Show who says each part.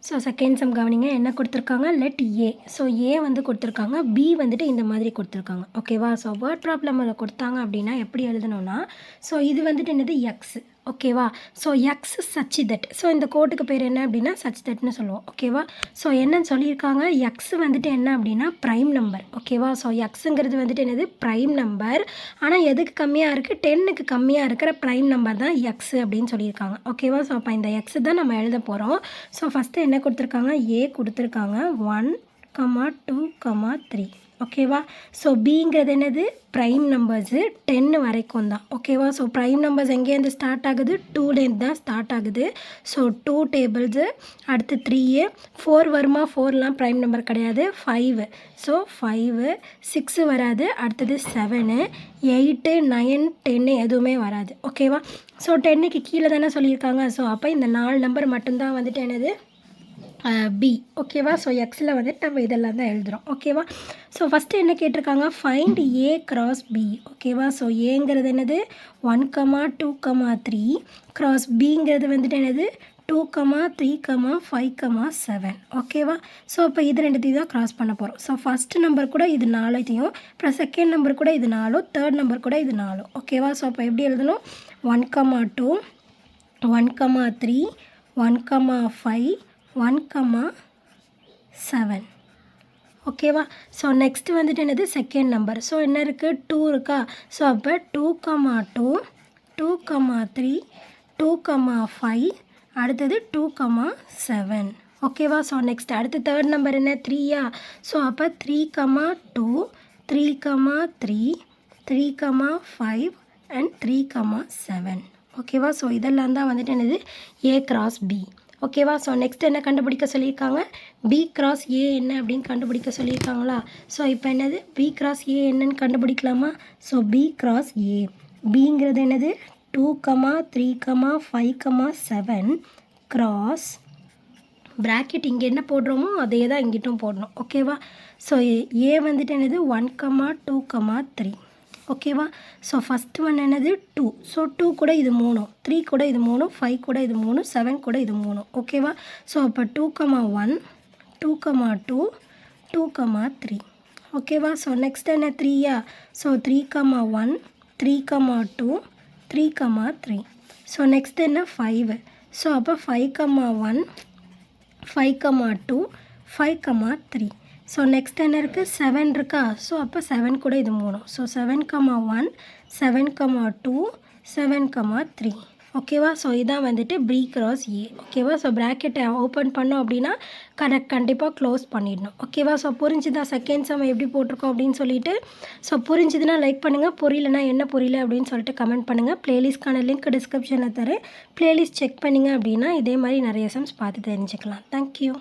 Speaker 1: So second sum கவனிங்க என்ன கொடுத்துருக்காங்க லெட் ஏ. ஸோ ஏ வந்து கொடுத்துருக்காங்க, பி வந்துட்டு இந்த மாதிரி கொடுத்துருக்காங்க. ஓகேவா? ஸோ வேர்ட் ப்ராப்ளமில் கொடுத்தாங்க அப்படின்னா எப்படி எழுதணும்னா, ஸோ இது வந்துட்டு என்னது எக்ஸ். ஓகேவா? So X such that. So இந்த கோட்டுக்கு பேர் என்ன அப்படின்னா சச் தட்னு சொல்லுவோம். ஓகேவா? ஸோ என்னன்னு சொல்லியிருக்காங்க, எக்ஸ் வந்துட்டு என்ன அப்படின்னா ப்ரைம் நம்பர். ஓகேவா? ஸோ எக்ஸுங்கிறது வந்துட்டு என்னது ப்ரைம் நம்பர். ஆனால் எதுக்கு கம்மியாக இருக்குது, 10க்கு கம்மியாக இருக்கிற ப்ரைம் நம்பர் தான் எக்ஸு அப்படின்னு சொல்லியிருக்காங்க. ஓகேவா? ஸோ அப்போ இந்த எக்ஸு தான் நம்ம எழுத போகிறோம். ஸோ ஃபஸ்ட்டு என்ன கொடுத்துருக்காங்க, ஏ கொடுத்துருக்காங்க 1, 2, 3. ஓகேவா? ஸோ பிங்கிறது என்னது ப்ரைம் நம்பர்ஸு 10 வரைக்கும் தான். ஓகேவா? ஸோ ப்ரைம் நம்பர்ஸ் எங்கேருந்து ஸ்டார்ட் ஆகுது, 2லேருந்து தான் ஸ்டார்ட் ஆகுது. ஸோ 2 டேபிள்ஸு, அடுத்து 3, 4 வருமா, 4லாம் ப்ரைம் நம்பர் கிடையாது. 5, ஸோ 5, 6 வராது. அடுத்தது 7, 8, 9, 10 எதுவுமே வராது. ஓகேவா? ஸோ 10க்கு கீழே தானே சொல்லியிருக்காங்க. ஸோ அப்போ இந்த 4 நம்பர் மட்டும்தான் வந்துட்டு என்னது பி. ஓகேவா? ஸோ எக்ஸில் வந்துட்டு நம்ம இதெல்லாம் தான் எழுதுகிறோம். ஓகேவா? ஸோ ஃபஸ்ட்டு என்ன கேட்டிருக்காங்க, ஃபைண்ட் ஏ கிராஸ் பி. ஓகேவா? ஸோ ஏங்கிறது என்னது 1, 2, 3. கிராஸ் பிங்கிறது வந்துட்டு என்னது 2, 3, 5, 7. ஓகேவா? ஸோ இப்போ இது ரெண்டுத்தையும் தான் கிராஸ் பண்ண போகிறோம். ஸோ ஃபஸ்ட்டு நம்பர் கூட இது 4த்தையும், அப்புறம் செகண்ட் நம்பர் கூட இது 4, தேர்ட் நம்பர் கூட இது 4. ஓகேவா? ஸோ அப்போ எப்படி எழுதணும், 1, 2, 1, 3, 1, 5, 1, 7. ஓகேவா? ஸோ நெக்ஸ்ட்டு வந்துட்டு என்னது செகண்ட் நம்பர். ஸோ என்ன இருக்குது 2 இருக்கா. ஸோ அப்போ 2, 2, 2, 3, 2, 5, அடுத்தது 2, 7. ஓகேவா? ஸோ நெக்ஸ்ட் அடுத்து தேர்ட் நம்பர் என்ன 3யா. ஸோ அப்போ 3, 2, 3, 3, 3, 5 அண்ட் 3, 7. ஓகேவா? ஸோ இதெல்லாம் தான் வந்துட்டு என்னது ஏ கிராஸ் பி. ஓகேவா? ஸோ நெக்ஸ்ட் என்ன கண்டுபிடிக்க சொல்லியிருக்காங்க, பி கிராஸ் ஏ என்ன அப்படின்னு கண்டுபிடிக்க சொல்லியிருக்காங்களா. ஸோ இப்போ என்னது பி கிராஸ் ஏ என்னன்னு கண்டுபிடிக்கலாமா. ஸோ பி கிராஸ் ஏ, பிங்கிறது என்னது 2, 3, 5, 7 கிராஸ் ப்ராக்கெட் இங்கே என்ன போடுறோமோ அதே தான் இங்கிட்டும் போடணும். ஓகேவா? ஸோ ஏ வந்துட்டு என்னது 1, 2, 3. ஓகேவா? ஸோ ஃபஸ்ட்டு ஒன் என்னது 2. ஸோ 2 கூட இது 3, 3 கூட இது 3, 5 கூட இது 3, 7 கூட இது 3. ஓகேவா? ஸோ அப்போ 2, 1, 2, 2, 2, 3. ஓகேவா? ஸோ நெக்ஸ்ட் என்ன 3யா. ஸோ 3, 1, 3, 2, 3, 3. ஸோ நெக்ஸ்ட் என்ன 5. ஸோ அப்போ 5, 1, 5, 2, 5, 3. ஸோ நெக்ஸ்ட் என்ன இருக்குது 7 இருக்கா. ஸோ அப்போ 7 கூட இது 3. ஸோ 7, 1, 7, 2, 7, 3. ஓகேவா? ஸோ இதான் வந்துட்டு பி கிராஸ் ஏ. ஓகேவா? ஸோ ப்ராக்கெட்டை ஓப்பன் பண்ணோம் அப்படின்னா கண்டிப்பாக க்ளோஸ் பண்ணிடணும். ஓகேவா? ஸோ புரிஞ்சுதா செகண்ட் சம் எப்படி போட்டிருக்கோம் அப்படின்னு சொல்லிட்டு. ஸோ புரிஞ்சுதுன்னா லைக் பண்ணுங்கள், புரியலனா என்ன புரியல அப்படின்னு சொல்லிட்டு கமெண்ட் பண்ணுங்கள். ப்ளேலிஸ்ட்கான லிங்க் டிஸ்கிரிப்ஷனில் தரேன், ப்ளேலிஸ்ட் செக் பண்ணிங்க அப்படின்னா இதே மாதிரி நிறைய சம்ஸ் பார்த்து தெரிஞ்சுக்கலாம். தேங்க்யூ.